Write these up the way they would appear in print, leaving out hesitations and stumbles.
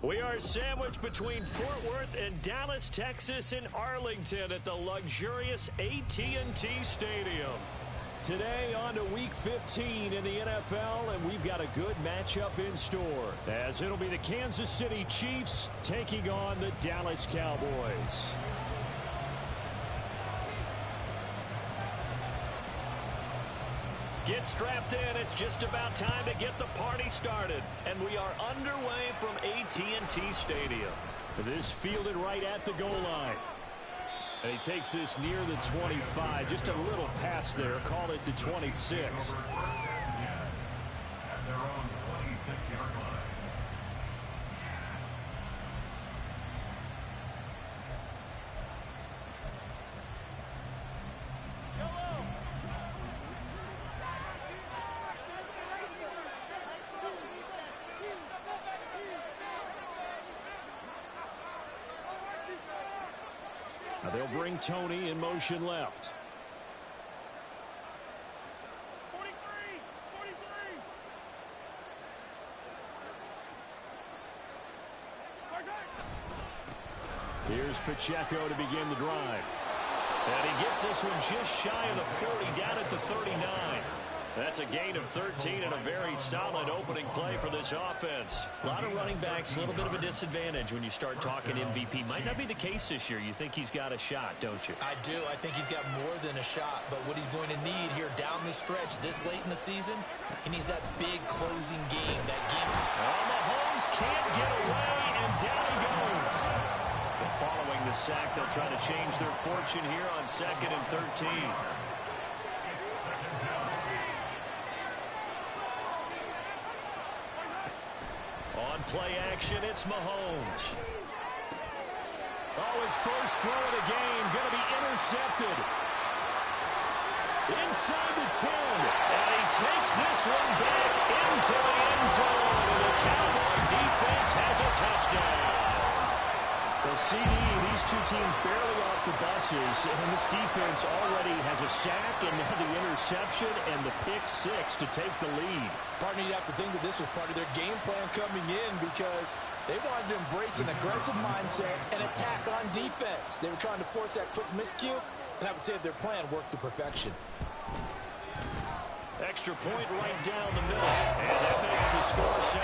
We are sandwiched between Fort Worth and Dallas, Texas, and Arlington at the luxurious AT&T Stadium. Today on to Week 15 in the NFL, and we've got a good matchup in store, as it'll be the Kansas City Chiefs taking on the Dallas Cowboys. Get strapped in. It's just about time to get the party started. And we are underway from AT&T Stadium. This fielded right at the goal line. And he takes this near the 25. Just a little pass there. Call it the 26. At their own 26-yard line. Now they'll bring Tony in motion left. 43. Here's Pacheco to begin the drive. And he gets this one just shy of the 40, down at the 39. That's a gain of 13 and a very solid opening play for this offense. A lot of running backs, a little bit of a disadvantage when you start talking MVP. Might not be the case this year. You think he's got a shot, don't you? I do. I think he's got more than a shot. But what he's going to need here down the stretch this late in the season, he needs that big closing game. That game. Mahomes can't get away, and down he goes. But following the sack, they'll try to change their fortune here on 2nd and 13. On play action, it's Mahomes. Oh, his first throw of the game going to be intercepted. Inside the 10. And he takes this one back into the end zone. And the Cowboy defense has a touchdown. Well, CD, these two teams barely off the buses, and this defense already has a sack and now the interception and the pick six to take the lead. Partner, you have to think that this was part of their game plan coming in because they wanted to embrace an aggressive mindset and attack on defense. They were trying to force that quick miscue, and I would say their plan worked to perfection. Extra point right down the middle, and that makes the score 7-0.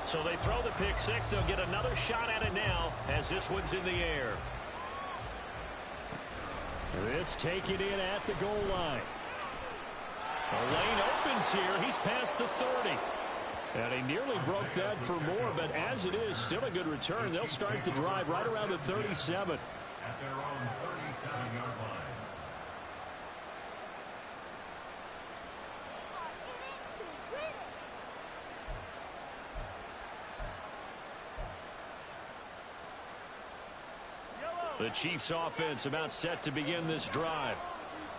So they throw the pick six. They'll get another shot at it now as this one's in the air. This taken in at the goal line. The lane opens here. He's past the 30. And he nearly broke that for more, but as it is, still a good return. They'll start the drive right around the 37. At their own 37-yard line. The Chiefs offense about set to begin this drive.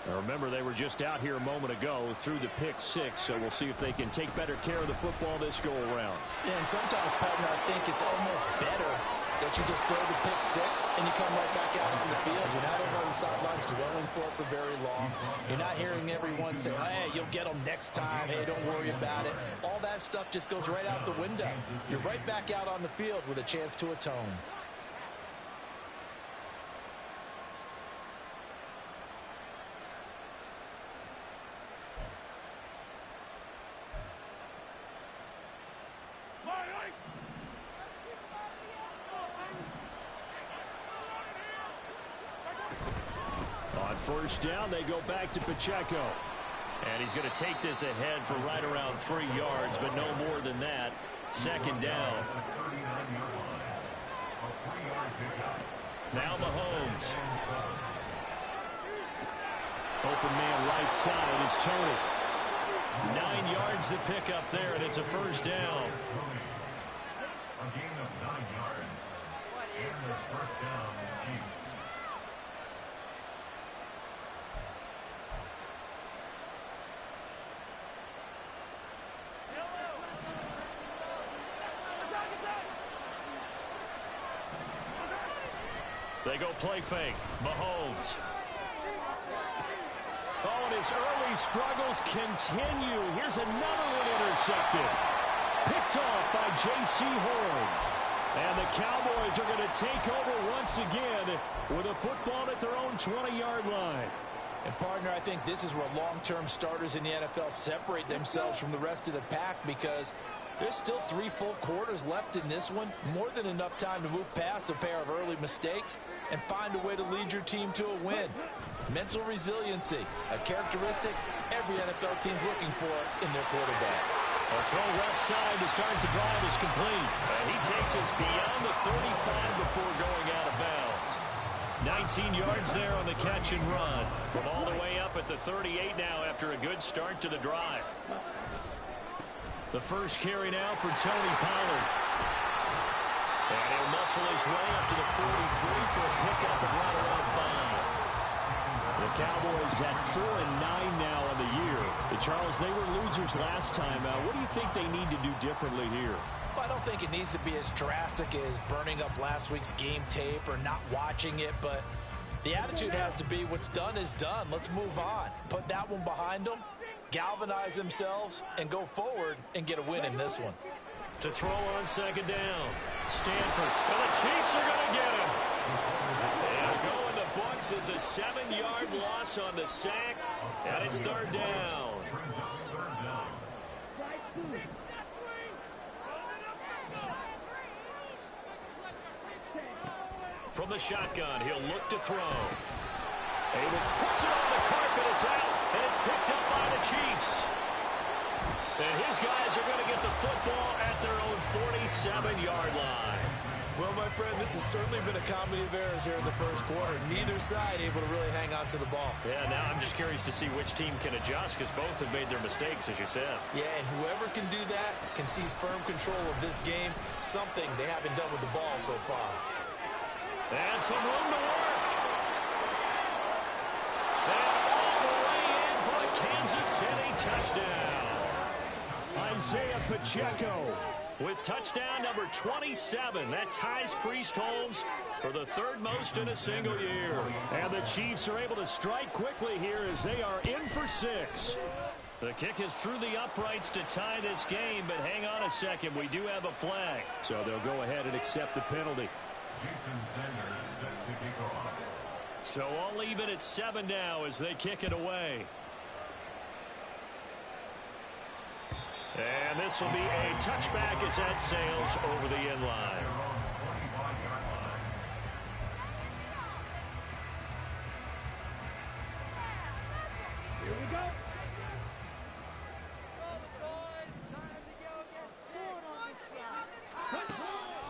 Now remember, they were just out here a moment ago through the pick six, so we'll see if they can take better care of the football this go around. Yeah, and sometimes, partner, I think it's almost better that you just throw the pick six and you come right back out into the field. You're not over on the sidelines dwelling for it for very long. You're not hearing everyone say, hey, you'll get them next time. Hey, don't worry about it. All that stuff just goes right out the window. You're right back out on the field with a chance to atone. First down, they go back to Pacheco. And he's going to take this ahead for right around 3 yards, but no more than that. Second down. Now Mahomes. Open man right side is Tony. 9 yards to pick up there, and it's a first down. A gain of 9 yards. And the first down, Chiefs. They go play fake. Mahomes. Oh, and his early struggles continue. Here's another one intercepted. Picked off by J.C. Horn. And the Cowboys are going to take over once again with a football at their own 20-yard line. And, partner, I think this is where long-term starters in the NFL separate themselves from the rest of the pack, because there's still 3 full quarters left in this one. More than enough time to move past a pair of early mistakes and find a way to lead your team to a win. Mental resiliency, a characteristic every NFL team's looking for in their quarterback. A throw left side to start the drive is complete. And he takes us beyond the 35 before going out of bounds. 19 yards there on the catch and run. From all the way up at the 38 now after a good start to the drive. The first carry now for Tony Pollard. And he'll muscle his way up to the 43 for a pickup of right around 5. The Cowboys at 4-9 now on the year. Charles, they were losers last time. What do you think they need to do differently here? Well, I don't think it needs to be as drastic as burning up last week's game tape or not watching it, but the attitude has to be what's done is done. Let's move on. Put that one behind them, galvanize themselves, and go forward and get a win in this one. To throw on second down. Stanford. And the Chiefs are going to get him. And go in the books is a 7-yard loss on the sack. And it's third down. From the shotgun, he'll look to throw. Abel puts it on the carpet. It's out. And it's picked up by the Chiefs. And his guys are going to get the football at their own 47-yard line. Well, my friend, this has certainly been a comedy of errors here in the first quarter. Neither side able to really hang on to the ball. Yeah, now I'm just curious to see which team can adjust, because both have made their mistakes, as you said. Yeah, and whoever can do that can seize firm control of this game, something they haven't done with the ball so far. And some room to work. And all the way in for a Kansas City touchdown. Isaiah Pacheco with touchdown number 27. That ties Priest Holmes for the third most in a single year. And the Chiefs are able to strike quickly here as they are in for 6. The kick is through the uprights to tie this game, but hang on a second. We do have a flag. So they'll go ahead and accept the penalty. Jason Sanders set to kick off. So I'll leave it at 7 now as they kick it away. And this will be a touchback as that sails over the end line. Here we go.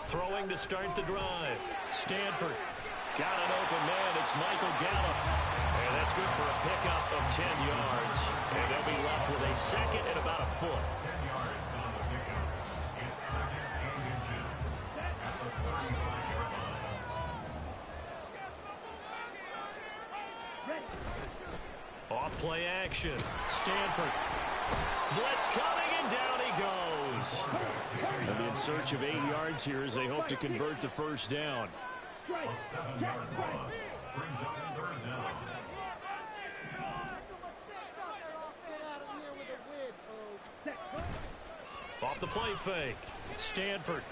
Throwing to start the drive. Stanford got an open man. It's Michael Gallup. And that's good for a pickup of 10 yards. And they'll be left with a second and about a foot. 10 yards on the pickup. It's second and inches at the 35-yard line. Off play action. Stanford. Blitz coming, and down he goes. They'll be in search of 8 yards here as they hope to convert the first down. A 7-yard loss brings up third down. Off the play fake. Stanford.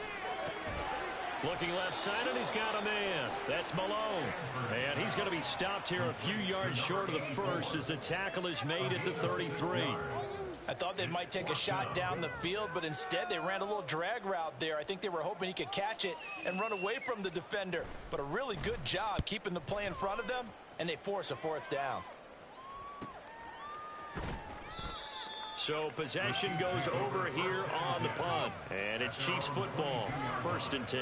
Looking left side, and he's got a man. That's Malone. And he's going to be stopped here a few yards short of the first as the tackle is made at the 33. I thought they might take a shot down the field, but instead they ran a little drag route there. I think they were hoping he could catch it and run away from the defender. But a really good job keeping the play in front of them, and they force a fourth down. So possession goes over here on the punt. And it's Chiefs football, 1st and 10.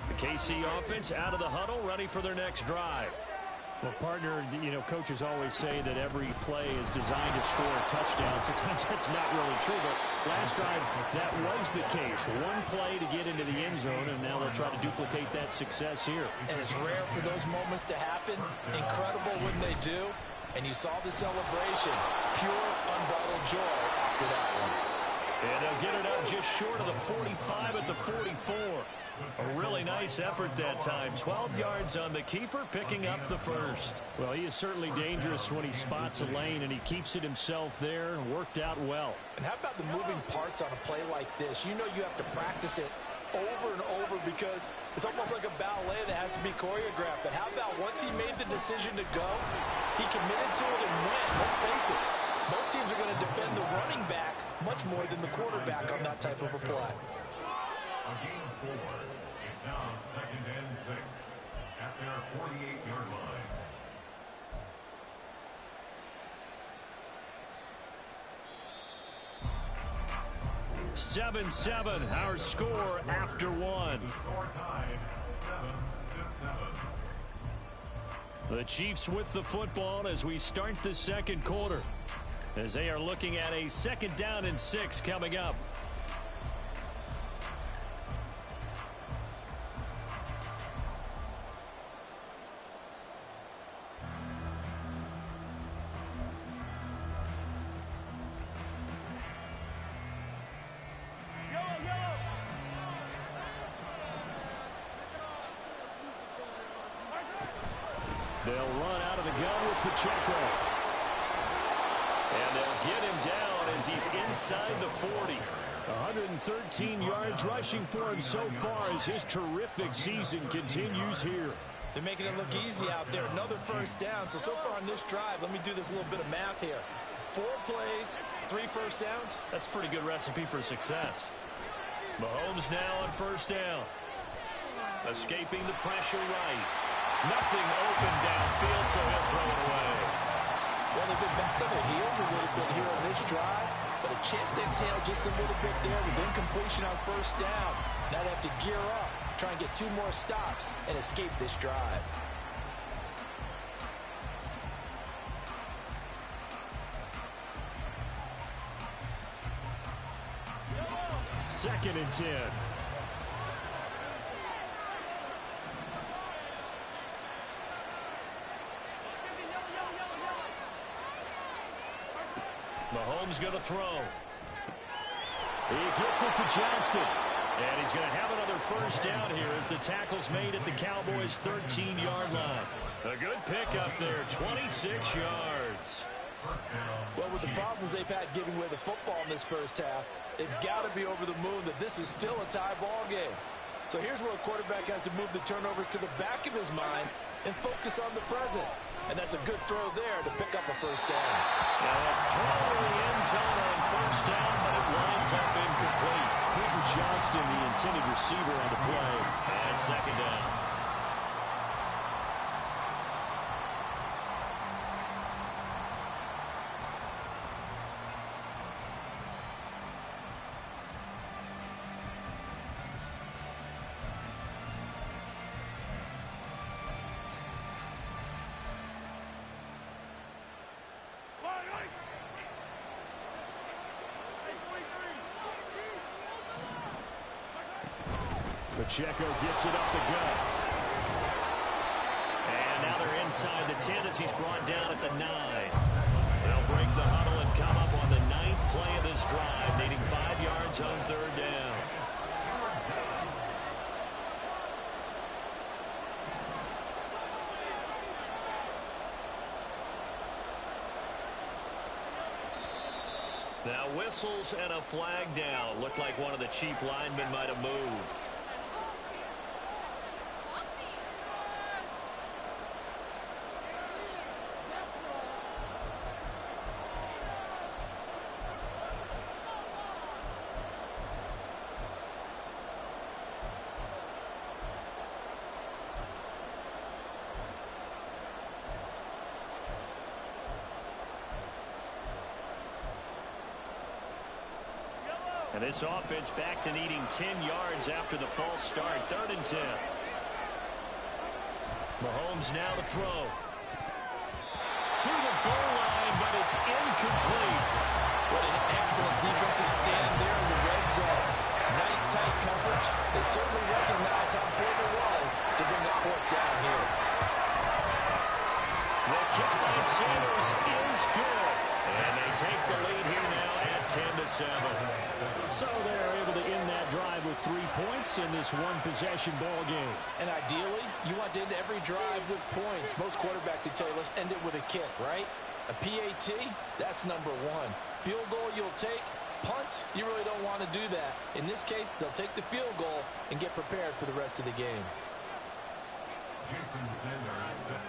The KC offense out of the huddle, ready for their next drive. Well, partner, you know, coaches always say that every play is designed to score a touchdown. Sometimes that's not really true, but last drive that was the case. One play to get into the end zone, and now let's try to duplicate that success here. And it's rare for those moments to happen. Incredible when they do. And you saw the celebration. Pure, unbridled joy after that one. And they'll get it up just short of the 45 at the 44. A really nice effort that time. 12 yards on the keeper, picking up the first. Well, he is certainly dangerous when he spots a lane, and he keeps it himself there. Worked out well. And how about the moving parts on a play like this? You know you have to practice it over and over because it's almost like a ballet that has to be choreographed. But how about once he made the decision to go, he committed to it and went. Let's face it, most teams are going to defend the running back much more than the quarterback on that type of a play. A gain of 4. It's now 2nd and 6 at their 48-yard line. Seven, our score after one. Score tied 7-7. The Chiefs with the football as we start the second quarter, as they are looking at a 2nd down and 6 coming up. They'll run out of the gun with Pacheco. And they'll get him down as he's inside the 40. 113 yards rushing for him so far as his terrific season continues here. They're making it look easy out there. Another first down. So far on this drive, let me do this little bit of math here. 4 plays, 3 first downs. That's a pretty good recipe for success. Mahomes now on first down. Escaping the pressure right. Nothing open downfield, so he'll throw it away. Well, they've been back on their heels a little bit here on this drive, but a chance to exhale just a little bit there with incompletion on first down. Now they have to gear up, try and get 2 more stops, and escape this drive. Second and 10. Mahomes going to throw. He gets it to Johnston. And he's going to have another first down here as the tackle's made at the Cowboys' 13-yard line. A good pickup there, 26 yards. Well, with the problems they've had giving away the football in this first half, they've got to be over the moon that this is still a tie ball game. So here's where a quarterback has to move the turnovers to the back of his mind and focus on the present. And that's a good throw there to pick up a first down. Now a throw in the end zone on first down, but it winds up incomplete. Quentin Johnston, the intended receiver on the play. And 2nd down. Pacheco gets it up the gut. And now they're inside the 10 as he's brought down at the 9. They'll break the huddle and come up on the 9th play of this drive, needing 5 yards on 3rd down. Now whistles and a flag down. Looked like one of the Chief linemen might have moved. And this offense back to needing 10 yards after the false start. 3rd and 10. Mahomes now to throw. To the goal line, but it's incomplete. What an excellent defensive stand there in the red zone. Nice tight coverage. They certainly recognized how 7. So they're able to end that drive with 3 points in this one-possession ball game. And ideally, you want to end every drive with points. Most quarterbacks would tell you, let's end it with a kick, right? A PAT, that's number 1. Field goal you'll take. Punts, you really don't want to do that. In this case, they'll take the field goal and get prepared for the rest of the game.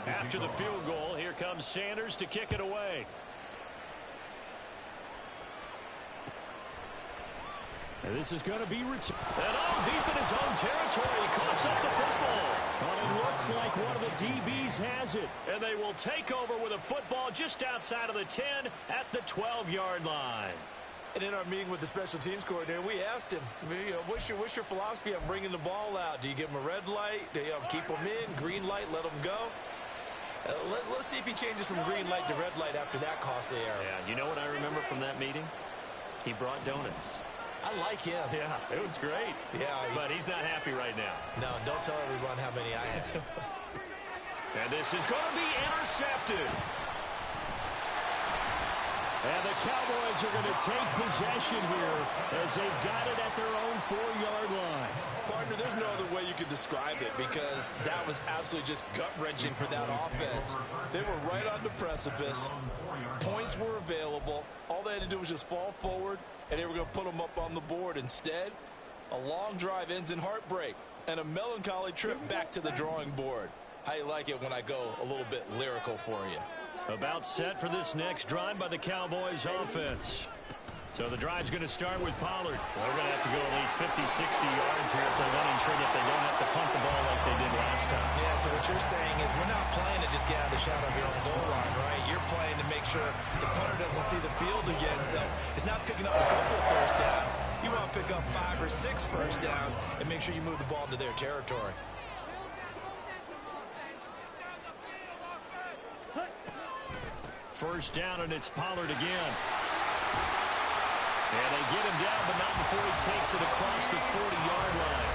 After the field goal, here comes Sanders to kick it away. And this is going to be returned. And all deep in his own territory, he coughs up the football. Well, it looks like one of the DBs has it. And they will take over with a football just outside of the 10 at the 12-yard line. And in our meeting with the special teams coordinator, we asked him, what's your philosophy on bringing the ball out? Do you give him a red light? Do you keep them in? Green light, let them go? Let's see if he changes from green light to red light after that costly error. Yeah, you know what I remember from that meeting? He brought donuts. I like him. Yeah, it was great. Yeah. But he's not happy right now. No, don't tell everyone how many I have. And this is going to be intercepted. And the Cowboys are going to take possession here as they've got it at their own 4-yard line. Partner, there's no other way you could describe it because that was absolutely just gut-wrenching for that offense. They were right on the precipice. Points were available. All they had to do was just fall forward, and they were going to put them up on the board. Instead, a long drive ends in heartbreak and a melancholy trip back to the drawing board. How you like it when I go a little bit lyrical for you? About set for this next drive by the Cowboys offense. So the drive's going to start with Pollard. They're going to have to go at least 50, 60 yards here if they want to ensure that they don't have to punt the ball like they did last time. Yeah, so what you're saying is we're not playing to just get out of the shadow of your own goal line, right? You're playing to make sure the punter doesn't see the field again. So it's not picking up a couple of first downs. You want to pick up 5 or 6 first downs and make sure you move the ball into their territory. First down, and it's Pollard again. And they get him down, but not before he takes it across the 40-yard line.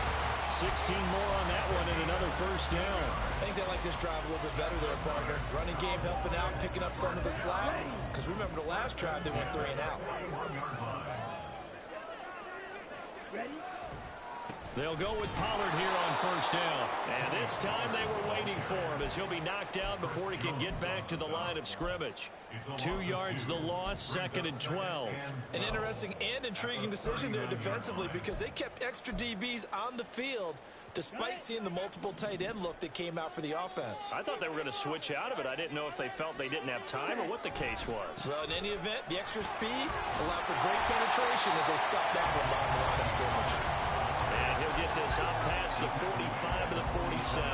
16 more on that one and another first down. I think they like this drive a little bit better there, partner. Running game helping out, picking up some of the slack. Because remember the last drive, they went 3 and out. They'll go with Pollard here on first down. And this time they were waiting for him as he'll be knocked down before he can get back to the line of scrimmage. 2 yards the loss, 2nd and 12. An interesting and intriguing decision there defensively because they kept extra DBs on the field despite seeing the multiple tight end look that came out for the offense. I thought they were going to switch out of it. I didn't know if they felt they didn't have time or what the case was. Well, in any event, the extra speed allowed for great penetration as they stopped that one behind the line of scrimmage. And he'll get this up past the 45 to the 47.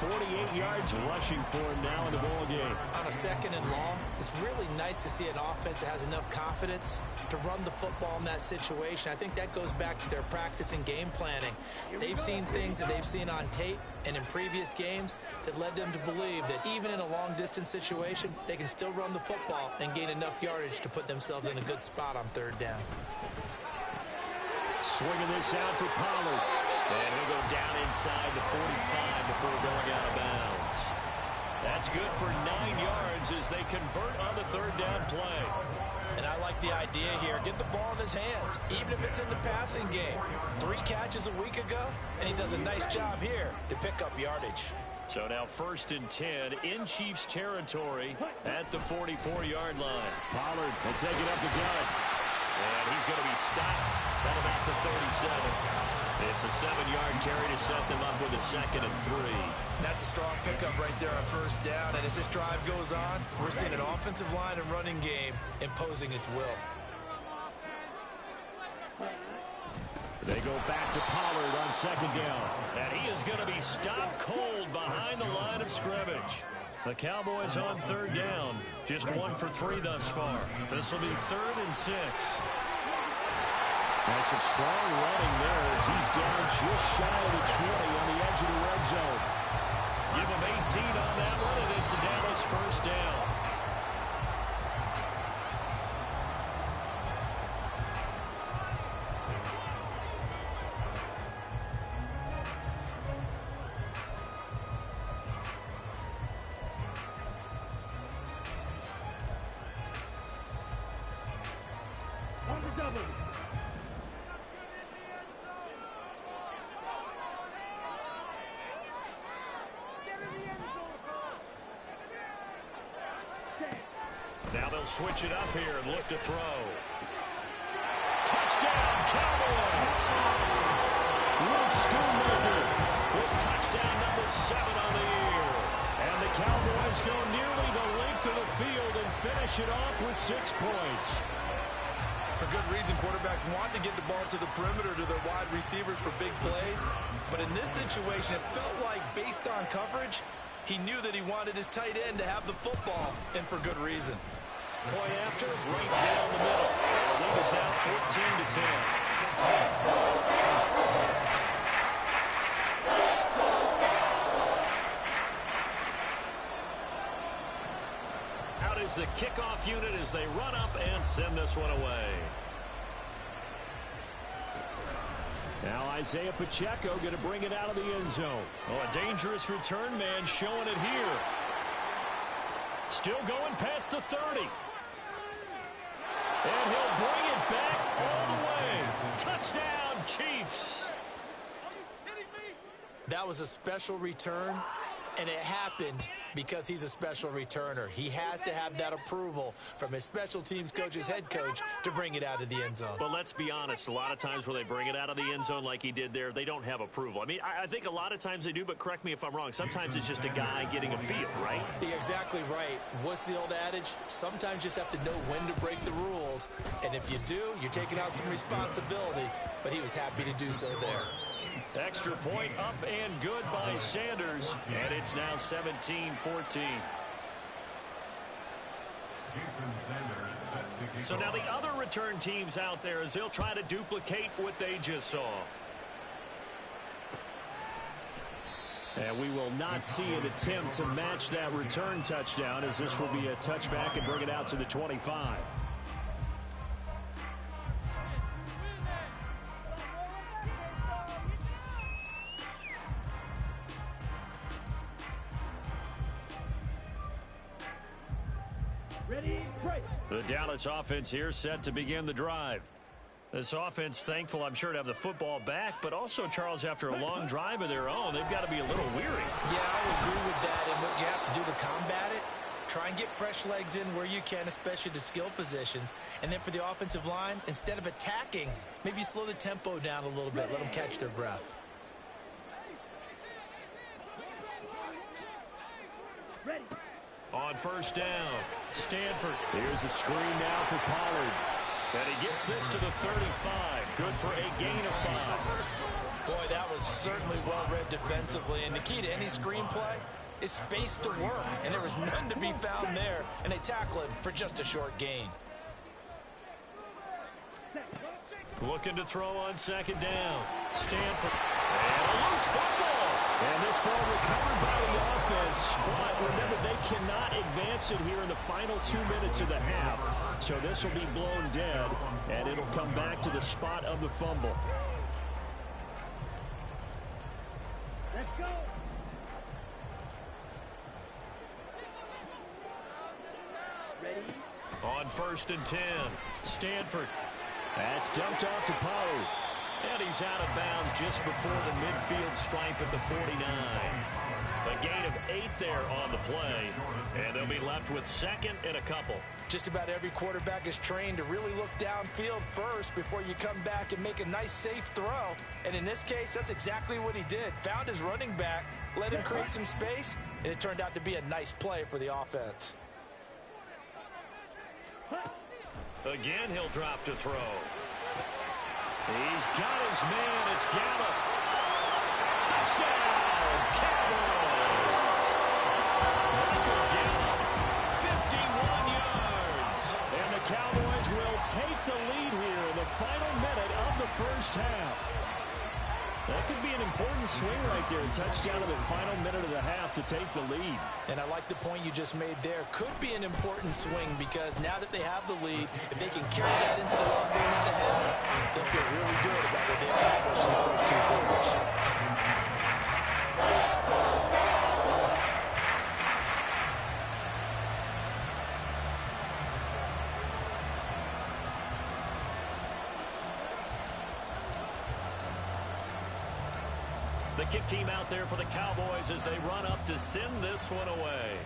48 yards rushing for him now in the ball game. On a 2nd and long, it's really nice to see an offense that has enough confidence to run the football in that situation. I think that goes back to their practice and game planning. They've seen things that they've seen on tape and in previous games that led them to believe that even in a long-distance situation, they can still run the football and gain enough yardage to put themselves in a good spot on 3rd down. Swinging this out for Pollard. And he'll go down inside the 45 before going out of bounds. That's good for 9 yards as they convert on the 3rd down play. And I like the idea here. Get the ball in his hands, even if it's in the passing game. 3 catches a week ago, and he does a nice job here to pick up yardage. So now 1st and 10 in Chiefs territory at the 44-yard line. Pollard will take it up the gut. And he's going to be stopped at about the 37. It's a 7-yard carry to set them up with a 2nd and 3. That's a strong pickup right there on 1st down. And as this drive goes on, we're seeing an offensive line and running game imposing its will. They go back to Pollard on 2nd down. And he is going to be stopped cold behind the line of scrimmage. The Cowboys on 3rd down. Just 1 for 3 thus far. This will be 3rd and 6. That's some strong running there as he's down just shy of the 20 on the edge of the red zone. Give him 18 on that one, and it's a Dallas 1st down. Now they'll switch it up here and look to throw. Touchdown, Cowboys! Luke Schoonmaker with touchdown number 7 on the year. And the Cowboys go nearly the length of the field and finish it off with 6 points. For good reason, quarterbacks want to get the ball to the perimeter to their wide receivers for big plays. But in this situation, it felt like based on coverage, he knew that he wanted his tight end to have the football, and for good reason. Point after, right down the middle. The lead is now 14-10. Out is the kickoff unit as they run up and send this one away. Now Isaiah Pacheco going to bring it out of the end zone. Oh, a dangerous return man showing it here. Still going past the 30. And he'll bring it back all the way. Touchdown, Chiefs. That was a special return, and it happened because he's a special returner. He has to have that approval from his special teams coach, his head coach, to bring it out of the end zone. But let's be honest, a lot of times where they bring it out of the end zone like he did there, they don't have approval. I mean, I think a lot of times they do, but correct me if I'm wrong. Sometimes it's just a guy getting a feel, right? You're exactly right. What's the old adage? Sometimes you just have to know when to break the rules. And if you do, you're taking out some responsibility. But he was happy to do so there. Extra point up and good by Sanders. And it's now 17-14. So now the other return teams out there as they'll try to duplicate what they just saw. And we will not see an attempt to match that return touchdown as this will be a touchback and bring it out to the 25. The Dallas offense here set to begin the drive. This offense thankful, I'm sure, to have the football back, but also, Charles, after a long drive of their own, they've got to be a little weary. Yeah, I would agree with that. And what you have to do to combat it, try and get fresh legs in where you can, especially the skill positions. And then for the offensive line, instead of attacking, maybe slow the tempo down a little bit. Let them catch their breath. On first down, Stanford. Here's a screen now for Pollard. And he gets this to the 35. Good for a gain of 5. Boy, that was certainly well read defensively. And the key to any screenplay is space to work. And there was none to be found there. And they tackle him for just a short gain. Looking to throw on second down. Stanford. And a loose football. And this ball recovered by the offense. But remember, they cannot advance it here in the final 2 minutes of the half. So this will be blown dead, and it'll come back to the spot of the fumble. Let's go. Ready? On first and 10, Stanford. That's dumped off to Poe. And he's out of bounds just before the midfield stripe at the 49. A gain of 8 there on the play. And they'll be left with second and a couple. Just about every quarterback is trained to really look downfield first before you come back and make a nice, safe throw. And in this case, that's exactly what he did. Found his running back, let him create some space, and it turned out to be a nice play for the offense. Again, he'll drop to throw. He's got his man. It's Gallup. Touchdown, Cowboys. Michael Gallup, 51 yards. And the Cowboys will take the lead here in the final minute of the first half. That could be an important swing right there. Touchdown in the final minute of the half to take the lead. And I like the point you just made there. Could be an important swing because now that they have the lead, if they can carry that into the locker room at the half, they'll feel really good about what they accomplished in the first 2 quarters. The kick team out there for the Cowboys as they run up to send this one away.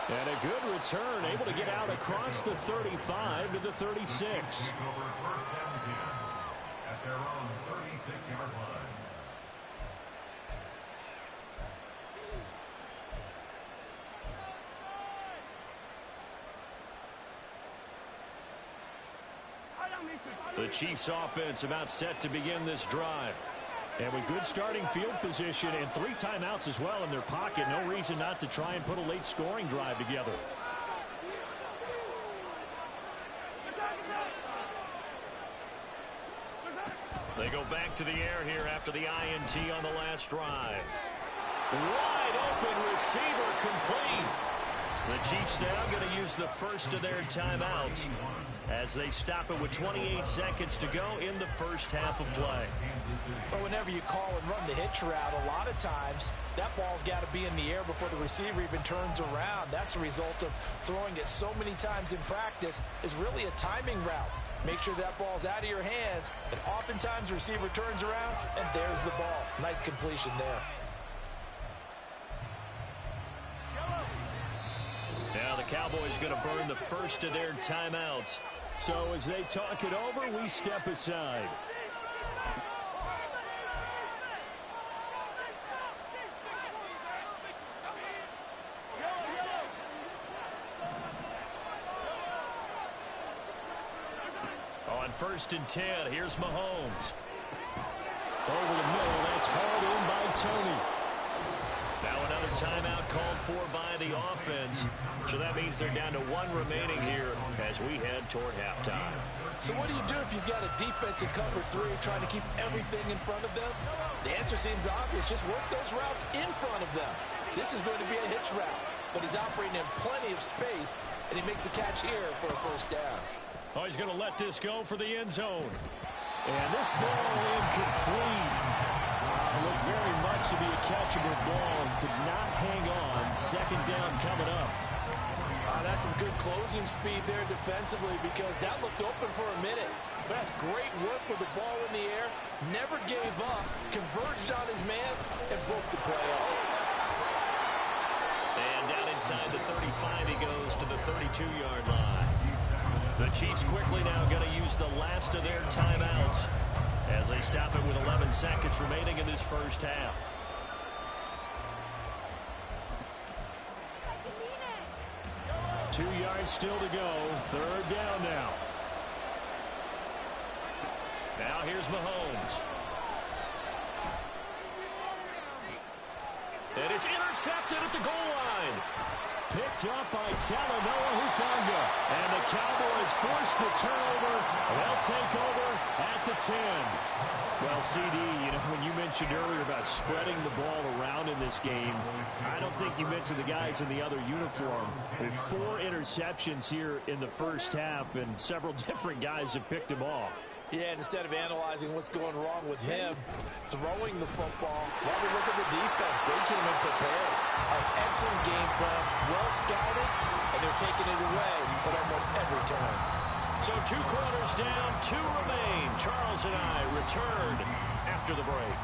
And a good return, able to get out across the 35 to the 36. Take over first and 10 at their own 36-yard line. The Chiefs offense about set to begin this drive. And with good starting field position and 3 timeouts as well in their pocket, no reason not to try and put a late scoring drive together. They go back to the air here after the INT on the last drive. Wide open receiver complete. The Chiefs now going to use the first of their timeouts as they stop it with 28 seconds to go in the first half of play. But whenever you call and run the hitch route, a lot of times that ball's got to be in the air before the receiver even turns around. That's the result of throwing it so many times in practice. Is really a timing route. Make sure that ball's out of your hands, and oftentimes the receiver turns around, and there's the ball. Nice completion there. Now the Cowboys going to burn the first of their timeouts. So as they talk it over, we step aside. On 1st and 10, here's Mahomes. Over the middle, that's hauled in by Tony. Now another timeout called for by the offense. So that means they're down to 1 remaining here as we head toward halftime. So what do you do if you've got a defense in cover 3 trying to keep everything in front of them? The answer seems obvious. Just work those routes in front of them. This is going to be a hitch route, but he's operating in plenty of space, and he makes the catch here for a first down. Oh, he's going to let this go for the end zone. And this ball incomplete. Looked very much to be a catchable ball. Could not hang on. 2nd down coming up. That's some good closing speed there defensively because that looked open for a minute. But that's great work with the ball in the air. Never gave up. Converged on his man and broke the play up. And down inside the 35, he goes to the 32-yard line. The Chiefs quickly now going to use the last of their timeouts as they stop it with 11 seconds remaining in this first half. Two yards still to go. 3rd down now. Now here's Mahomes. And it's intercepted at the goal line. Picked up by Talanoa Hufanga. And the Cowboys force the turnover. They'll take over at the 10. Well, CD, when you mentioned earlier about spreading the ball around in this game, I don't think you mentioned the guys in the other uniform. With 4 interceptions here in the first half, and several different guys have picked them off. Yeah, and instead of analyzing what's going wrong with him throwing the football, why we look at the defense. They came in prepared. An excellent game plan, well scouted, and they're taking it away at almost every turn. So 2 quarters down, 2 remain. Charles and I return after the break.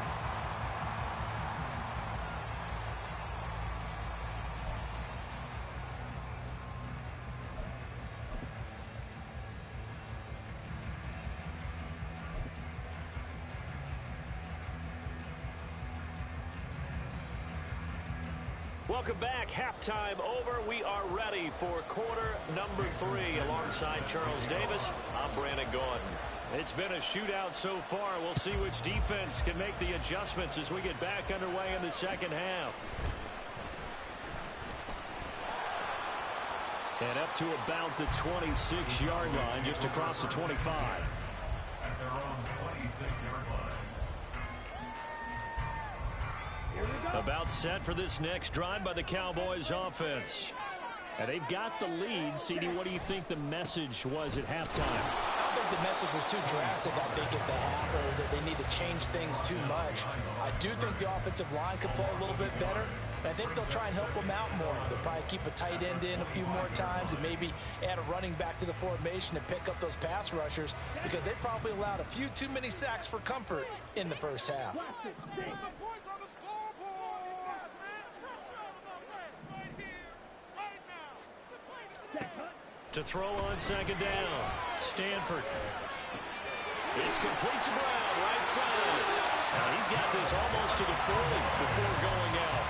Welcome back. Halftime over. We are ready for quarter number 3 alongside Charles Davis. I'm Brandon Gordon. It's been a shootout so far. We'll see which defense can make the adjustments as we get back underway in the second half. And up to about the 26-yard line, just across the 25. At their own 26-yard line. About set for this next drive by the Cowboys offense. And they've got the lead. CD, what do you think the message was at halftime? I don't think the message was too drastic, I think, at the half, or that they need to change things too much. I do think the offensive line could play a little bit better, I think they'll try and help him out more. They'll probably keep a tight end in a few more times and maybe add a running back to the formation and pick up those pass rushers because they probably allowed a few too many sacks for comfort in the first half. To throw on second down, Stanford. It's complete to Brown, right side. Now he's got this almost to the 40 before going out.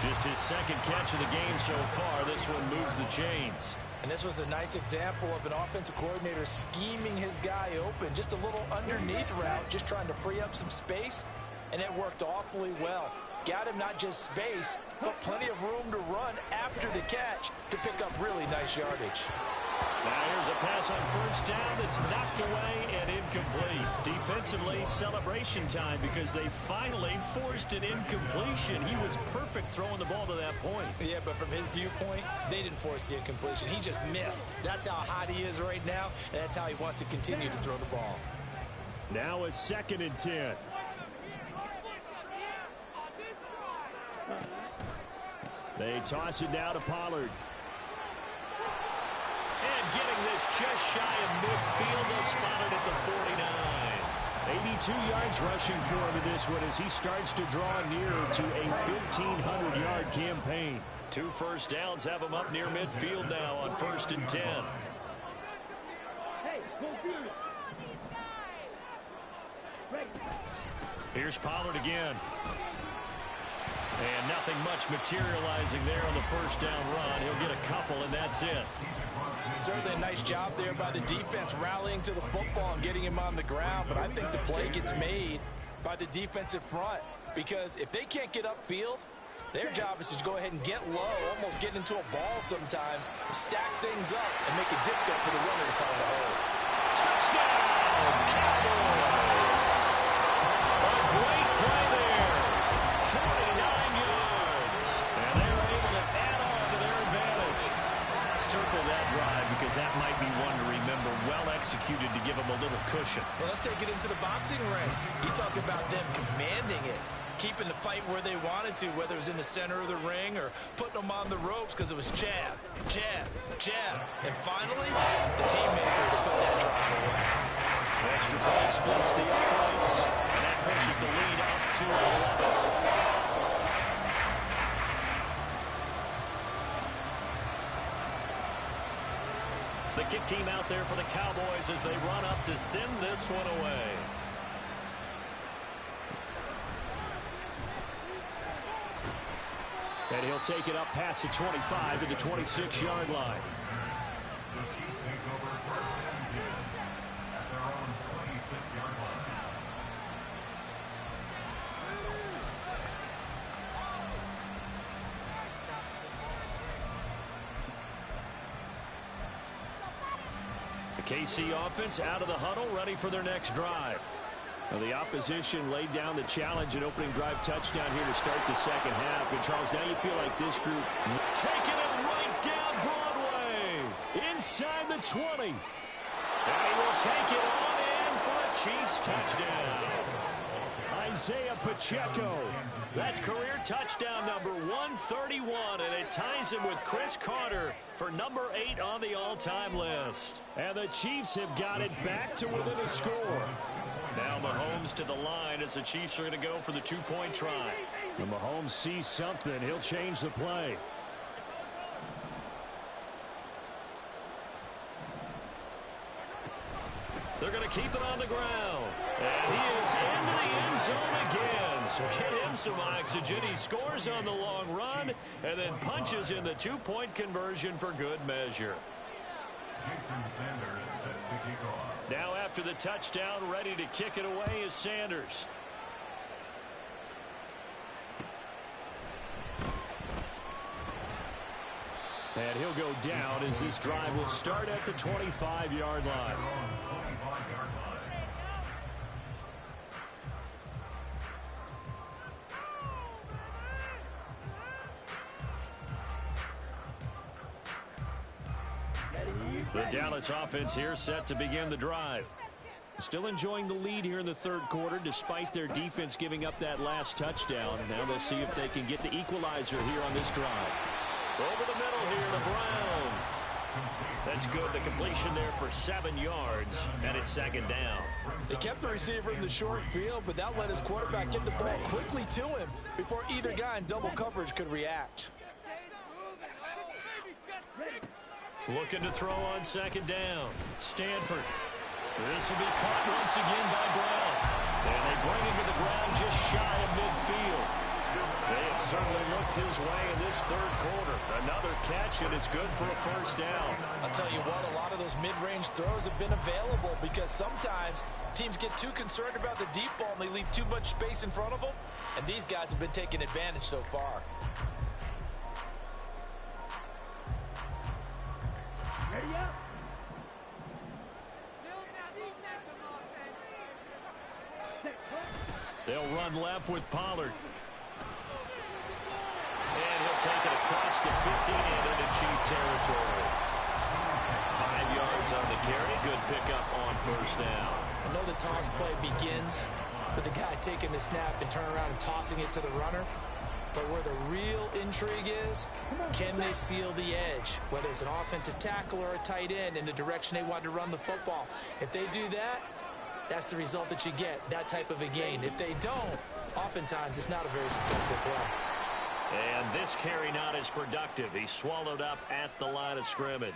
Just his second catch of the game so far. This one moves the chains. And this was a nice example of an offensive coordinator scheming his guy open. Just a little underneath route, just trying to free up some space, and it worked awfully well. Got him not just space, but plenty of room to run after the catch to pick up really nice yardage. Now here's a pass on first down that's knocked away and incomplete. Defensively, celebration time because they finally forced an incompletion. He was perfect throwing the ball to that point. Yeah, but from his viewpoint, they didn't force the incompletion. He just missed. That's how hot he is right now, and that's how he wants to continue to throw the ball. Now a 2nd and 10. They toss it now to Pollard. And getting this just shy of midfield, they'll spot it at the 49. 82 yards rushing for him in this one as he starts to draw nearer to a 1,500-yard campaign. 2 first downs have him up near midfield now on 1st and 10. Hey, go get it. Here's Pollard again. And nothing much materializing there on the first down run. He'll get a couple, and that's it. Certainly a nice job there by the defense rallying to the football and getting him on the ground. But I think the play gets made by the defensive front because if they can't get upfield, their job is to go ahead and get low, almost get into a ball sometimes, stack things up, and make it difficult for the runner to find a hole. Touchdown, Cowboys! A great play there. 49 yards. And they're able to add on to their advantage. Circle that drive because that might be one to remember. Well executed to give them a little cushion. Well, let's take it into the boxing ring. You talk about them commanding it, keeping the fight where they wanted to, whether it was in the center of the ring or putting them on the ropes because it was jab, jab, jab. And finally, the haymaker to put that drive away. Extra point splits the uprights, and that pushes the lead up to 11. The kick team out there for the Cowboys as they run up to send this one away. And he'll take it up past the 25 to the 26-yard line. The Chiefs take over 1st and 10 at their own 26-yard line. The KC offense out of the huddle, ready for their next drive. Well, the opposition laid down the challenge and opening drive touchdown here to start the second half. And, Charles, now you feel like this group Taking it right down Broadway. inside the 20. And he will take it on in for a Chiefs touchdown. Isaiah Pacheco. That's career touchdown number 131, and it ties him with Chris Carter for number 8 on the all-time list. And the Chiefs have got it back to within a score. Now Mahomes to the line as the Chiefs are going to go for the 2-point try. When Mahomes sees something, he'll change the play. They're going to keep it on the ground. And he is into the end zone again. So get him some oxygen. He scores on the long run and then punches in the 2-point conversion for good measure. Jason Sanders set to kick off. Now after the touchdown, ready to kick it away is Sanders. And he'll go down as this drive will start at the 25-yard line. The Dallas offense here set to begin the drive. Still enjoying the lead here in the third quarter despite their defense giving up that last touchdown. Now they'll see if they can get the equalizer here on this drive. Over the middle here to Brown. That's good. The completion there for 7 yards, and it's second down. They kept the receiver in the short field, but that let his quarterback get the ball quickly to him before either guy in double coverage could react. Looking to throw on second down. Stanford. This will be caught once again by Brown. And they bring him to the ground just shy of midfield. They have certainly looked his way in this third quarter. Another catch, and it's good for a first down. I'll tell you what, a lot of those mid-range throws have been available because sometimes teams get too concerned about the deep ball and they leave too much space in front of them. And these guys have been taking advantage so far. Ready up. They'll run left with Pollard. And he'll take it across the 15 and into Chief territory. 5 yards on the carry. Good pickup on first down. I know the toss play begins with the guy taking the snap and turning around and tossing it to the runner. But where the real intrigue is, can they seal the edge? Whether it's an offensive tackle or a tight end in the direction they want to run the football. If they do that, that's the result that you get, that type of a gain. If they don't, oftentimes it's not a very successful play. And this carry not as productive. He's swallowed up at the line of scrimmage.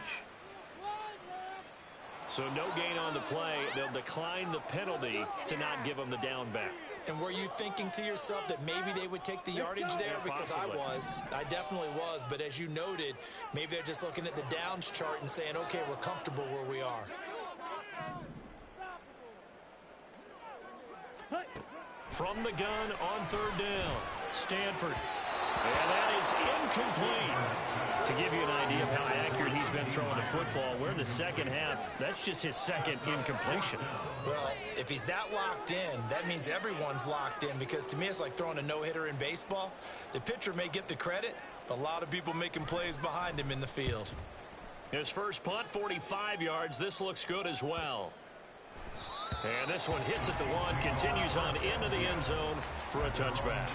So no gain on the play. They'll decline the penalty to not give him the down back. And were you thinking to yourself that maybe they would take the yardage there? Yeah, because possibly. I definitely was. But as you noted, maybe they're just looking at the downs chart and saying, okay, we're comfortable where we are. From the gun on third down, Stanford. And that is incomplete. To give you an idea of how accurate he's been throwing the football, we're in the second half. That's just his second incompletion. Well, if he's that locked in, that means everyone's locked in, because to me it's like throwing a no-hitter in baseball. The pitcher may get the credit, but a lot of people making plays behind him in the field. His first punt, 45 yards. This looks good as well. And this one hits at the one, continues on into the end zone for a touchback.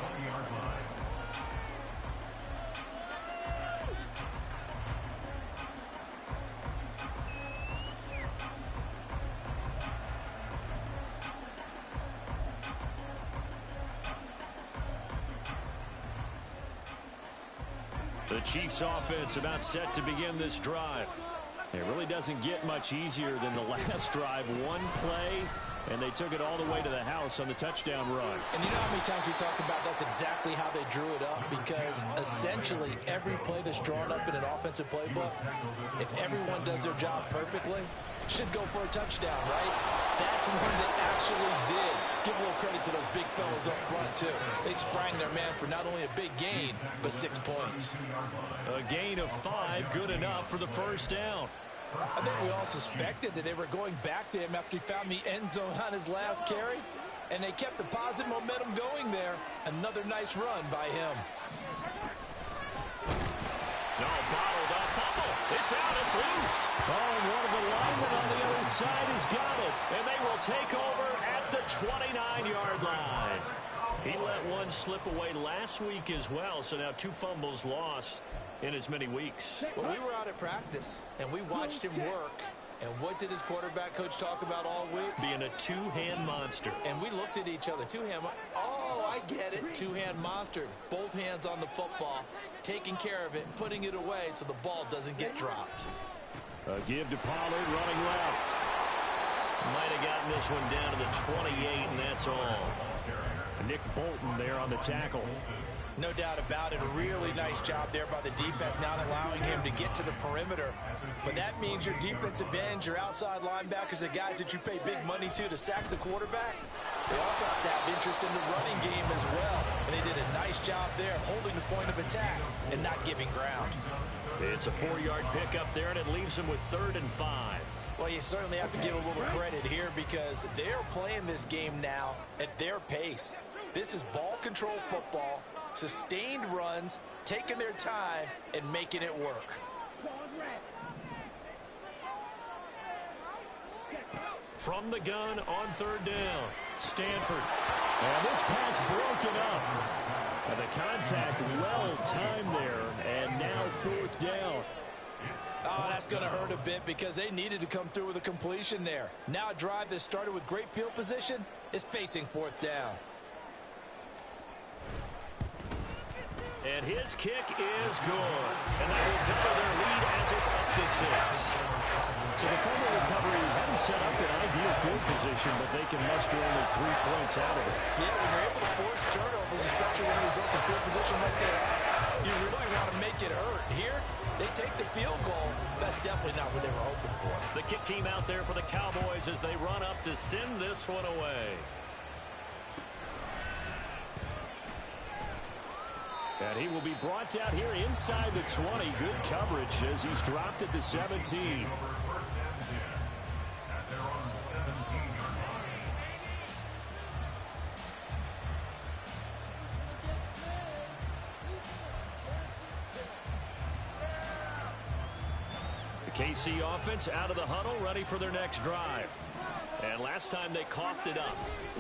The Chiefs offense about set to begin this drive. It really doesn't get much easier than the last drive. One play, and they took it all the way to the house on the touchdown run. And you know how many times we talked about that's exactly how they drew it up, because essentially every play that's drawn up in an offensive playbook, if everyone does their job perfectly, should go for a touchdown, right? That's one that actually did. Give a little credit to those big fellas up front, too. They sprang their man for not only a big gain, but 6 points. A gain of 5, good enough for the first down. I think we all suspected that they were going back to him after he found the end zone on his last carry, and they kept the positive momentum going there. Another nice run by him. No, bottled up, fumble. It's out, it's loose. Oh, and one of the linemen on the other side has got it. And they will take over at the 29-yard line. He let one slip away last week as well, so now 2 fumbles lost in as many weeks. Well, we were out at practice, and we watched him work. And what did his quarterback coach talk about all week? Being a 2-hand monster. And we looked at each other. 2-hand. Oh, I get it. 2-hand monster. Both hands on the football, taking care of it, putting it away so the ball doesn't get dropped. A give to Pollard, running left. Might have gotten this one down to the 28, and that's all. Nick Bolton there on the tackle. No doubt about it. A really nice job there by the defense, not allowing him to get to the perimeter. But that means your defensive ends, your outside linebackers, the guys that you pay big money to sack the quarterback, they also have to have interest in the running game as well. And they did a nice job there holding the point of attack and not giving ground. It's a 4-yard pickup there, and it leaves them with 3rd and 5. Well, you certainly have to give a little credit here because they're playing this game now at their pace. This is ball control football, sustained runs, taking their time, and making it work. From the gun on third down, Stanford. And this pass broken up. And the contact well-timed there, and now fourth down. Oh, that's going to hurt a bit because they needed to come through with a completion there. Now a drive that started with great field position is facing fourth down. And his kick is good. And that will double their lead as it's up to 6. So the fumble recovery hadn't set up an ideal field position, but they can muster only 3 points out of it. Yeah, when you're able to force turnovers, especially when it results in field position like that, you really want to make it hurt. Here, they take the field goal. That's definitely not what they were hoping for. The kick team out there for the Cowboys as they run up to send this one away. And he will be brought down here inside the 20. Good coverage as he's dropped at the 17. The KC offense out of the huddle, ready for their next drive. And last time they coughed it up,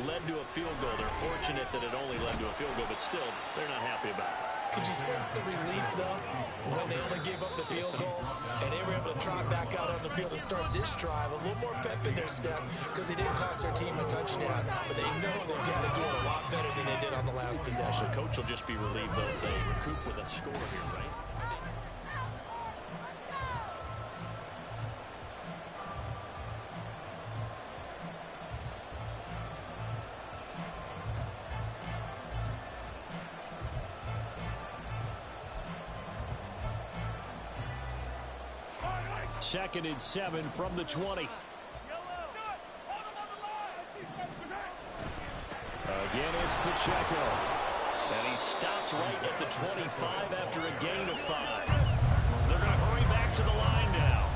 led to a field goal. They're fortunate that it only led to a field goal, but still, they're not happy about it. Could you sense the relief, though, when they only gave up the field goal and they were able to trot back out on the field and start this drive? A little more pep in their step because they didn't cost their team a touchdown, but they know they've got to do it a lot better than they did on the last possession. The coach will just be relieved, though, if they recoup with a score here, right? Second and 7 from the 20. Again, it's Pacheco. And he stopped right at the 25 after a gain of 5. They're going to hurry back to the line now.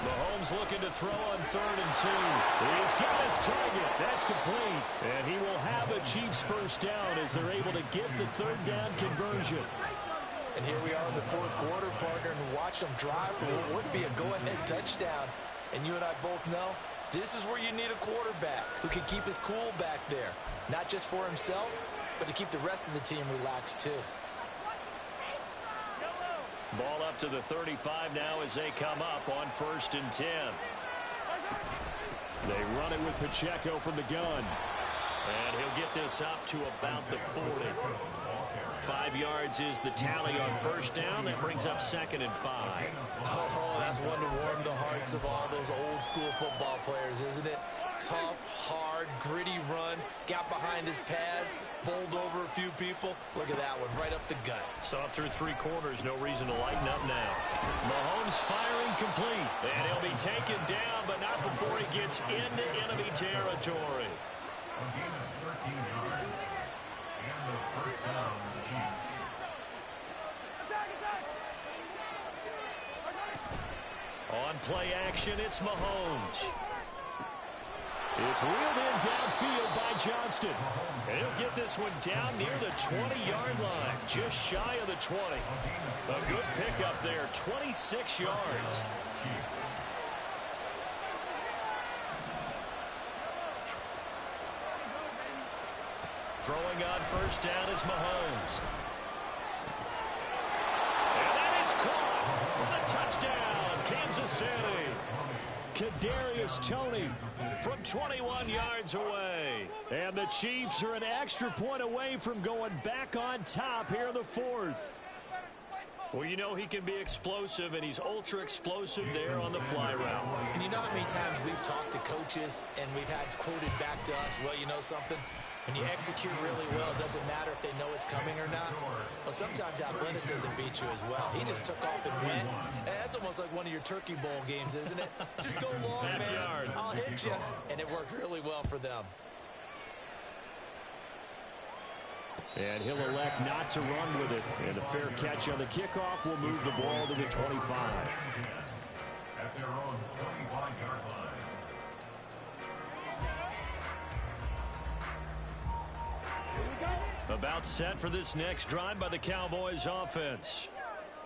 Mahomes looking to throw on 3rd and 2. He's got his target. That's complete. And he will have a Chiefs first down as they're able to get the 3rd down conversion. And here we are in the 4th quarter, partner, and watch them drive for what would be a go-ahead touchdown. And you and I both know this is where you need a quarterback who can keep his cool back there. Not just for himself, but to keep the rest of the team relaxed too. Ball up to the 35 now as they come up on 1st and 10. They run it with Pacheco from the gun. And he'll get this up to about the 40. 5 yards is the tally on 1st down. That brings up 2nd and 5. Oh, that's one to warm the hearts of all those old school football players, isn't it? Tough, hard, gritty run. Got behind his pads, bowled over a few people. Look at that one, right up the gut. So up through 3 quarters, no reason to lighten up now. Mahomes firing complete. And he'll be taken down, but not before he gets into enemy territory. A gain of 13 yards. And the first down, Chiefs. On play action, it's Mahomes. It's reeled in downfield by Johnston. And he'll get this one down near the 20-yard line, just shy of the 20. A good pickup there, 26 yards. Throwing on 1st down is Mahomes. And that is caught for the touchdown, Kansas City. Kadarius Toney from 21 yards away. And the Chiefs are an extra point away from going back on top here in the 4th. Well, you know he can be explosive, and he's ultra-explosive there on the fly route. And you know how many times we've talked to coaches and we've had quoted back to us, well, you know something? When you execute really well, it doesn't matter if they know it's coming or not. Well, sometimes athleticism beats you as well. He just took off and went. And that's almost like one of your Turkey Bowl games, isn't it? Just go long, man. I'll hit you. And it worked really well for them. And he'll elect not to run with it. And a fair catch on the kickoff will move the ball to the 25. At their own 25-yard line. About set for this next drive by the Cowboys offense.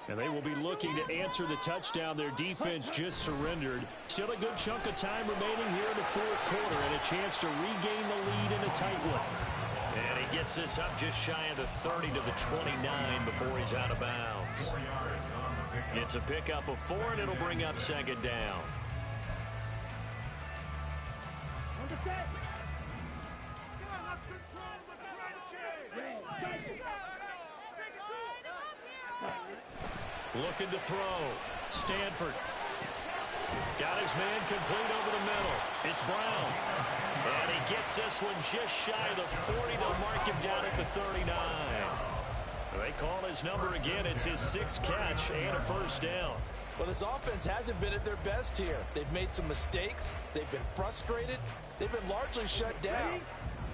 And they will be looking to answer the touchdown their defense just surrendered. Still a good chunk of time remaining here in the fourth quarter and a chance to regain the lead in a tight one. And he gets this up just shy of the 30 to the 29 before he's out of bounds. It's a pickup of 4, and it'll bring up second down. Looking to throw. Stanford. Got his man complete over the middle. It's Brown. And he gets this one just shy of the 40. They'll mark him down at the 39. They call his number again. It's his 6th catch and a first down. Well, this offense hasn't been at their best here. They've made some mistakes. They've been frustrated. They've been largely shut down.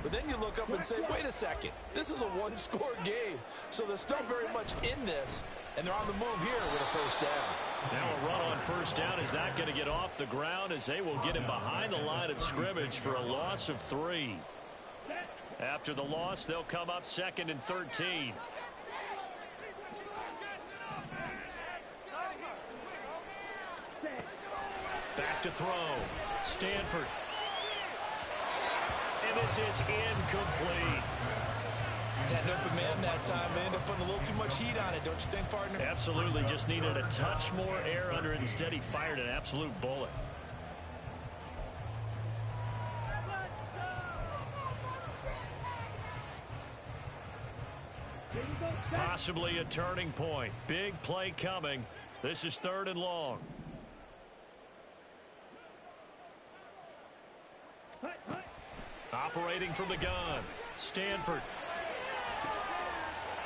But then you look up and say, wait a second. This is a one-score game. So they're still very much in this. And they're on the move here with a first down. Now a run on first down is not going to get off the ground as they will get him behind the line of scrimmage for a loss of 3. After the loss, they'll come up 2nd and 13. Back to throw. Stanford. And this is incomplete. Had an open man that time. They ended up putting a little too much heat on it, don't you think, partner? Absolutely. Just needed a touch more air under it. Instead, he fired an absolute bullet. Possibly a turning point. Big play coming. This is 3rd and long. Operating from the gun. Stanford.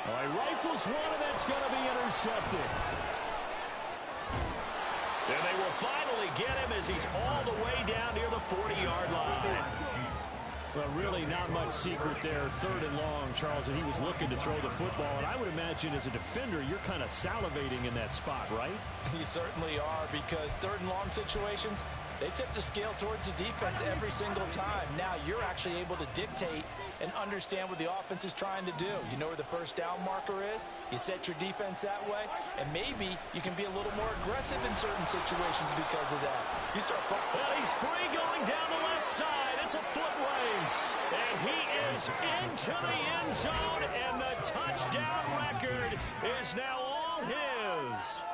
He rifles one, and that's going to be intercepted. And they will finally get him as he's all the way down near the 40-yard line. Well, really not much secret there. 3rd and long, Charles, and he was looking to throw the football. And I would imagine as a defender, you're kind of salivating in that spot, right? You certainly are, because 3rd and long situations, they tip the scale towards the defense every single time. Now you're actually able to dictate and understand what the offense is trying to do. You know where the first down marker is. You set your defense that way, and maybe you can be a little more aggressive in certain situations because of that. You start. Well, he's free going down the left side. It's a foot race, and he is into the end zone, and the touchdown record is now all his.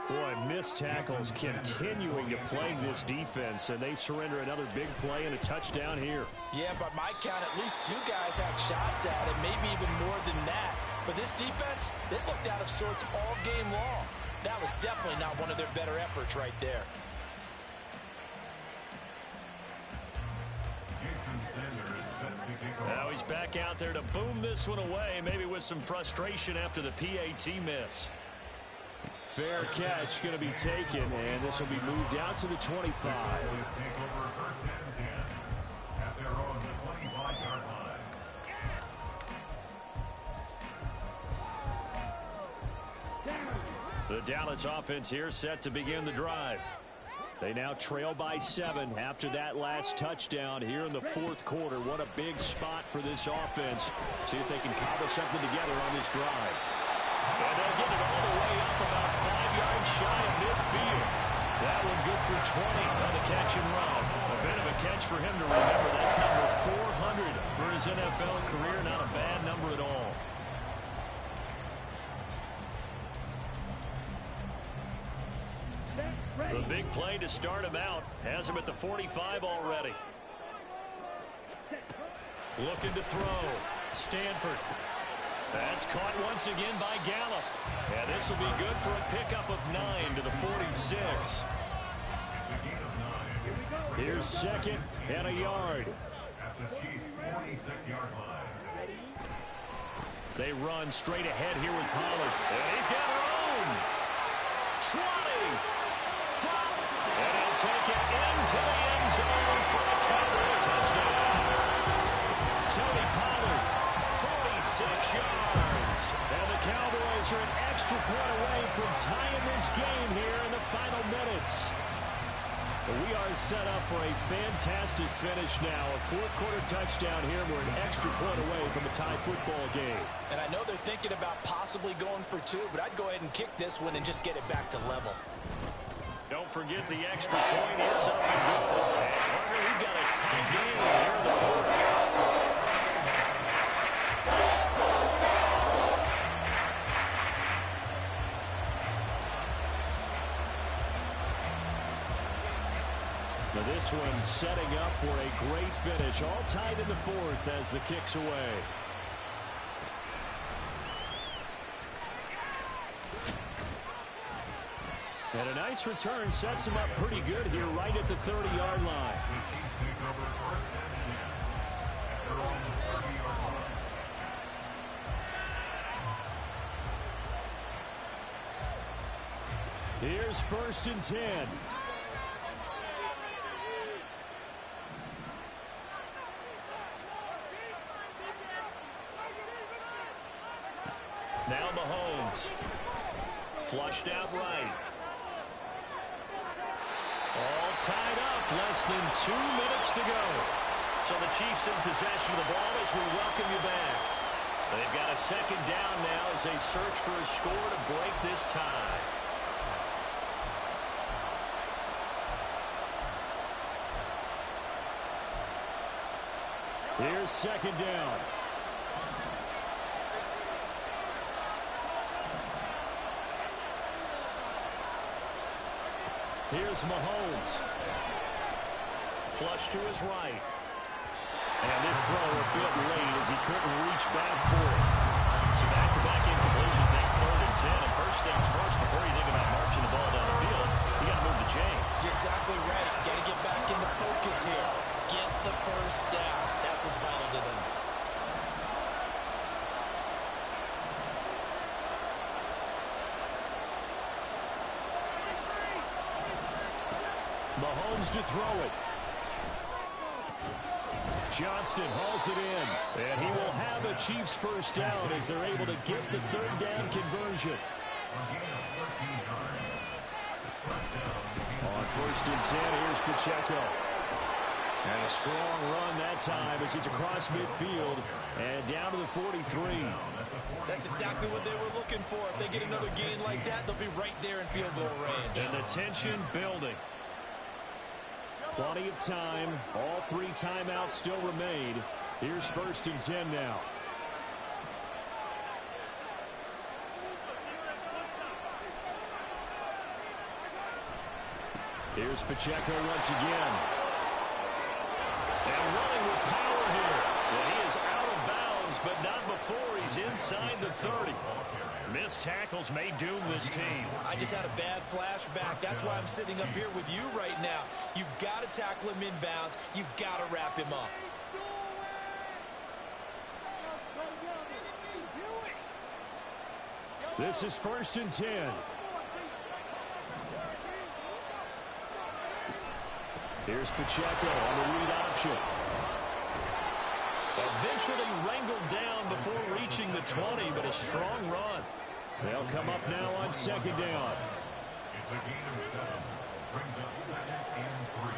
Boy, missed tackles continuing to plague this defense, and they surrender another big play and a touchdown here. Yeah, by my count, at least 2 guys had shots at it, maybe even more than that. But this defense, they looked out of sorts all game long. That was definitely not one of their better efforts right there. Now he's back out there to boom this one away, maybe with some frustration after the PAT miss. Fair catch going to be taken, and this will be moved out to the 25. The Dallas offense here set to begin the drive. They now trail by 7 after that last touchdown here in the fourth quarter. What a big spot for this offense. See if they can cobble something together on this drive. And they'll get it all the way up about 5 yards shy of midfield. That one good for 20 on the catch and run. A bit of a catch for him to remember. That's number 400 for his NFL career. Not a bad number at all. The big play to start him out has him at the 45 already. Looking to throw. Stanford. That's caught once again by Gallup. And this will be good for a pickup of 9 to the 46. Here's 2nd and a yard. At the Chiefs' 46-yard line. They run straight ahead here with Pollard. And he's got room. 20. And he'll take it into the end zone for a Cowboy touchdown. Tony Pollard, 46 yards. And the Cowboys are an extra point away from tying this game here in the final minutes. We are set up for a fantastic finish now. A fourth-quarter touchdown here. We're an extra point away from a tie football game. And I know they're thinking about possibly going for two, but I'd go ahead and kick this one and just get it back to level. Don't forget the extra point. It's up and good. And partner, we've got a tie game here in the fourth. Now this one setting up for a great finish. All tied in the fourth as the kick's away. And a nice return sets him up pretty good here right at the 30-yard line. Here's 1st and 10. Now Mahomes. Flushed out right. All tied up. Less than 2 minutes to go. So the Chiefs in possession of the ball as we welcome you back. They've got a second down now as they search for a score to break this tie. Here's 2nd down. Here's Mahomes. Flush to his right. And this throw a bit late as he couldn't reach back for it. So back-to-back incompletions now 3rd and 10. And first things first, before you think about marching the ball down the field, you got to move the chains. You're exactly right. Got to get back into focus here. Get the first down. That's what's vital to them. Mahomes to throw it. Johnston hauls it in. And he will have a Chiefs first down as they're able to get the 3rd down conversion. On 1st and 10, here's Pacheco. And a strong run that time as he's across midfield and down to the 43. That's exactly what they were looking for. If they get another gain like that, they'll be right there in field goal range. And the tension building. Plenty of time. All 3 timeouts still remain. Here's 1st and 10 now. Here's Pacheco once again. And running with power here. And he is out of bounds, but not before he's inside the 30. Missed tackles may doom this team. I just had a bad flashback. That's why I'm sitting up here with you right now. You've got to tackle him inbounds. You've got to wrap him up. This is 1st and 10. Here's Pacheco on the read option. Eventually wrangled down before reaching the 20, but a strong run. They'll come up now on 2nd down. It's a gain of 7. Brings up 2nd and 3.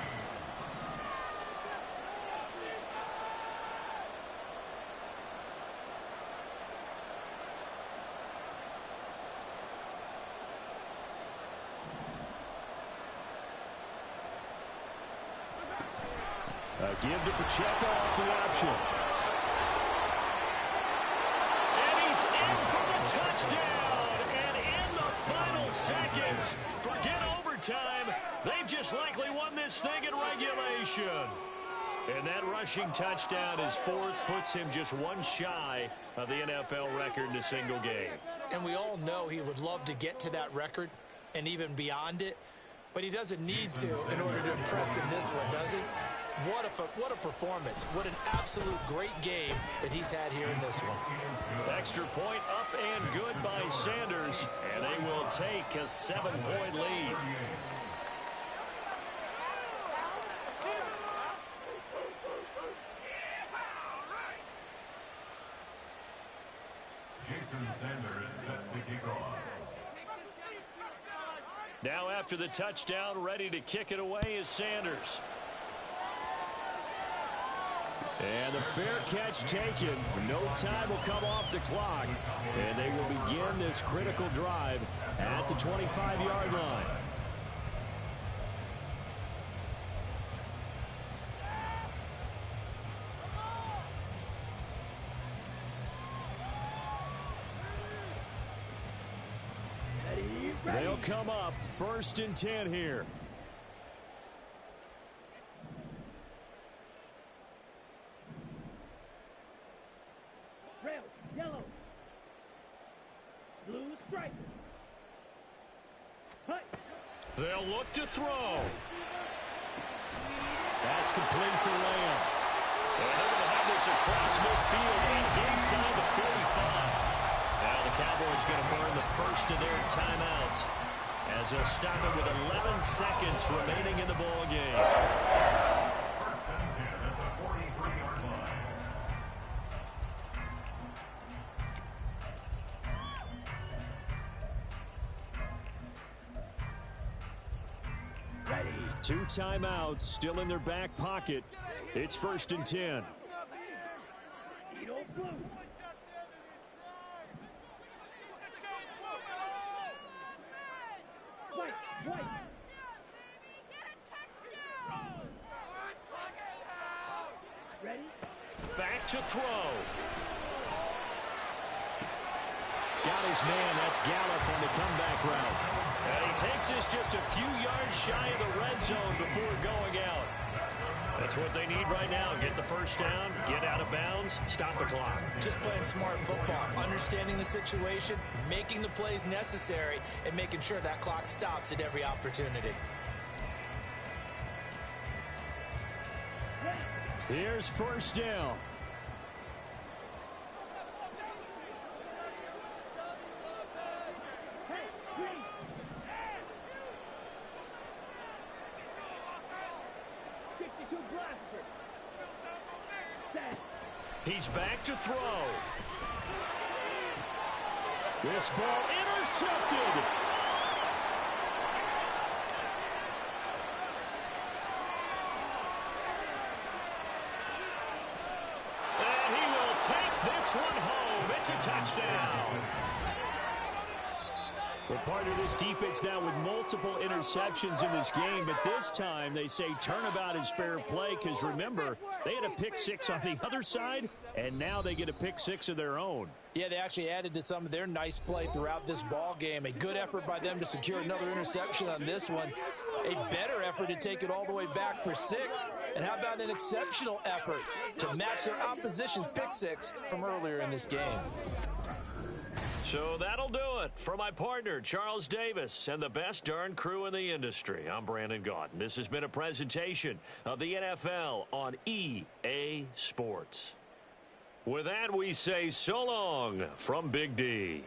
A give to Pacheco off the option. And he's in for the touchdown. And in the final seconds, forget overtime. They've just likely won this thing in regulation. And that rushing touchdown, his 4th, puts him just one shy of the NFL record in a single game. And we all know he would love to get to that record and even beyond it. But he doesn't need to in order to impress in this one, does he? What a performance. What an absolute great game that he's had here in this one. Extra point up and good by Sanders. And they will take a 7-point lead. Jason Sanders set to kick off. Now after the touchdown, ready to kick it away is Sanders. And the fair catch taken. No time will come off the clock. And they will begin this critical drive at the 25-yard line. They'll come up 1st and 10 here. Red, yellow, blue stripe. Hey. They'll look to throw. That's complete to Lamb. And they're going to have this across midfield and inside the 45. Now the Cowboys going to burn the first of their timeouts as they'll stop it with 11 seconds remaining in the ball game. First and 10 at the 43-yard line. Ready. 2 timeouts still in their back pocket. It's 1st and 10. Edo blue. White, white. Ready? Back to throw. Got his man. That's Gallup on the comeback route. And he takes this just a few yards shy of the red zone before going out. That's what they need right now. Get the first down, get out of bounds, stop the clock. Just playing smart football, understanding the situation, making the plays necessary, and making sure that clock stops at every opportunity. Here's 1st down. Hey, green. Blaster. Set. He's back to throw. This ball intercepted. And he will take this one home. It's a touchdown. Well, part of this defense now with multiple interceptions in this game, but this time they say turnabout is fair play because, remember, they had a pick 6 on the other side, and now they get a pick 6 of their own. Yeah, they actually added to some of their nice play throughout this ball game. A good effort by them to secure another interception on this one. A better effort to take it all the way back for 6. And how about an exceptional effort to match their opposition's pick 6 from earlier in this game. So that'll do it for my partner, Charles Davis, and the best darn crew in the industry. I'm Brandon Gaudin. This has been a presentation of the NFL on EA Sports. With that, we say so long from Big D.